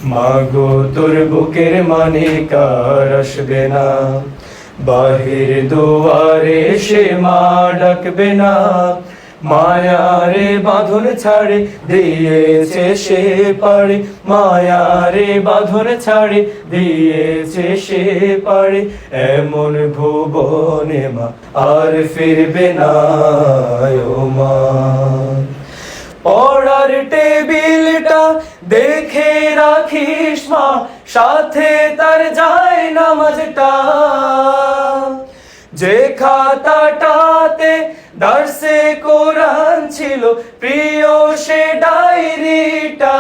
মাগো তোর বুকের মানে কার আসবে না, বাহির দুয়ারে সে মা ডাকবে না। মায়ারে বাঁধন ছাড়ে দিয়েছে সে পারে, মায়ারে বাঁধন ছাড়ে দিয়েছে সে পারে। এমন ভুবনে মা আর ফিরবে না ও মা। পড়ার টেবিলটা দেখে রাখিস মা, সাথে তার যায় নামাজটা। যে খাতাটাতে দার্সে কোরআন ছিল প্রিয় সে ডায়েরিটা।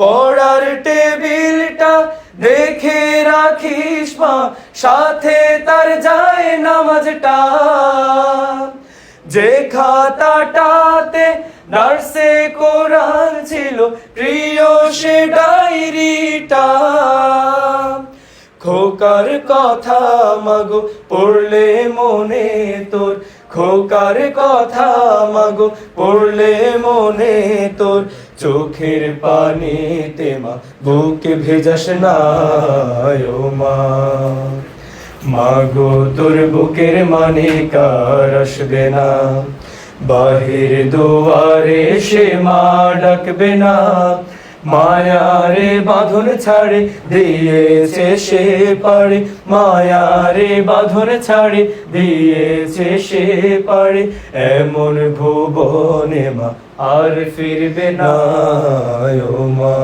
পড়ার টেবিলটা দেখে রাখিস মা, সাথে তার যায় নামাজটা। যে খাতাটাতে দার্সে কোরআন ছিল প্রিয় সে ডায়েরিটা। খোকার কথা মাগো পড়লে মনে তোর, খোকার কথা মাগো পড়লে মনে তোর। চোখের পানিতে মা বুকে ভেজাস না ও মা। মাগো তোর বুকের মানে কার আসবে না, বাহির দুয়ারে সে মা ডাকবে না। মায়ারে বাঁধন ছাড়ে দিয়েছে সে পারে, মায়ারে বাঁধন ছাড়ে দিয়েছে সে পারে। এমন ভুবনে মা আর ফিরবে না ও মা।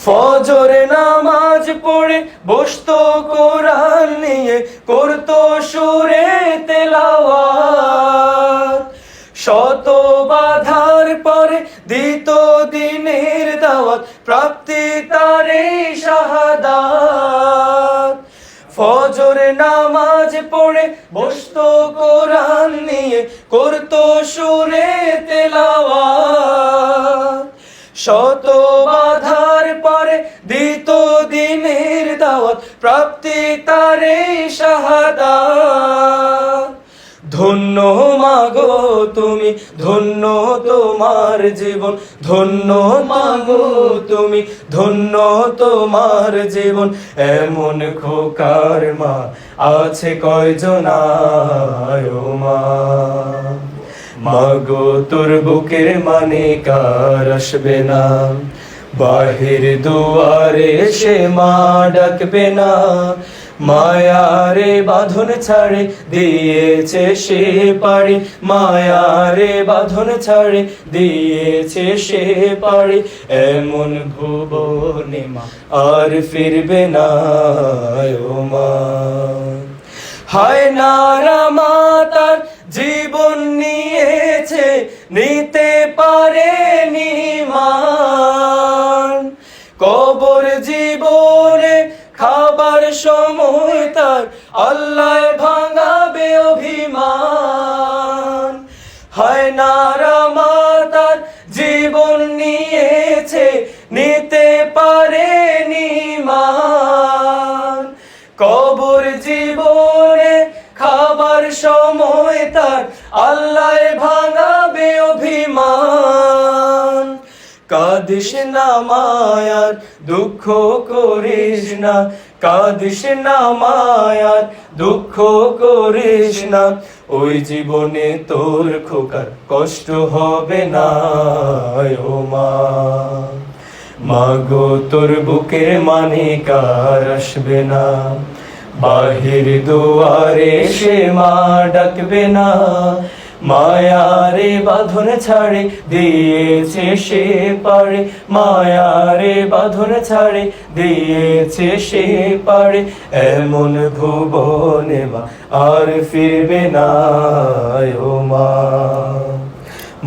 ফজর নামাজ পড়ে বসতো কোরআন নিয়ে, করতো সুরে তেলাওয়াত। শত বাধার পরে দিত দিনের দাওয়াত, প্রাপ্তি তারে শাহাদাত। ফজর নামাজ পড়ে বসতো কোরআন নিয়ে, করতো সুরে তেলাওয়াত। শত বাধার পরে দিত দিনের দাওয়াত, প্রাপ্তি তারে শাহাদাত। ধন্য মাগো তুমি, ধন্য তোমার জীবন, ধন্য মাগো তুমি, ধন্য তোমার জীবন। এমন খোকার মা আছে কয়জন ও মা। মাগো তোর বুকের মানে কার আসবে না, বাহির দুয়ারে সে মা ডাকবে না। মায়ারে বাঁধন ছাড়ে দিয়েছে সে পারে, মায়ারে বাঁধন ছাড়ে দিয়েছে সে পারে। এমন ভুবনে মা আর ফিরবে না ও মা। হায় নারা মাতার জীবন নিয়েছে, নিতে পারেনি মান। কবর জীবনে খাবার সময় তার আল্লাহ ভাঙাবে অভিমান। হায় নারা মাতার জীবন নিয়েছে, নিতে পারেনি মান। কবর জীবনে খাবার সময় তার আল্লাহ ভাঙাবে অভিমান। কাঁদিস না মায়ার দুঃখ করিস না, কাঁদিস না মায়ার দুঃখ করিস না। ওই জীবনে তোর খোকার কষ্ট হবে না ও মা। মাগো তোর বুকের মানে কার আসবে না, বাহির দুয়ারে সে মা ডাকবে না। মায়ারে বাঁধন ছাড়ে দিয়েছে সে পারে, মায়ারে বাঁধন ছাড়ে দিয়েছে সে পারে। এমন ভুবনে মা আর ফিরবে না ও মা।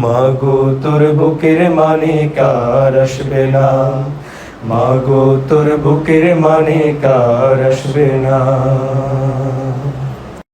মাগো তোর বুকের মানে কার আসবে না, মাগো তোর বুকের মানে কার আসবে না।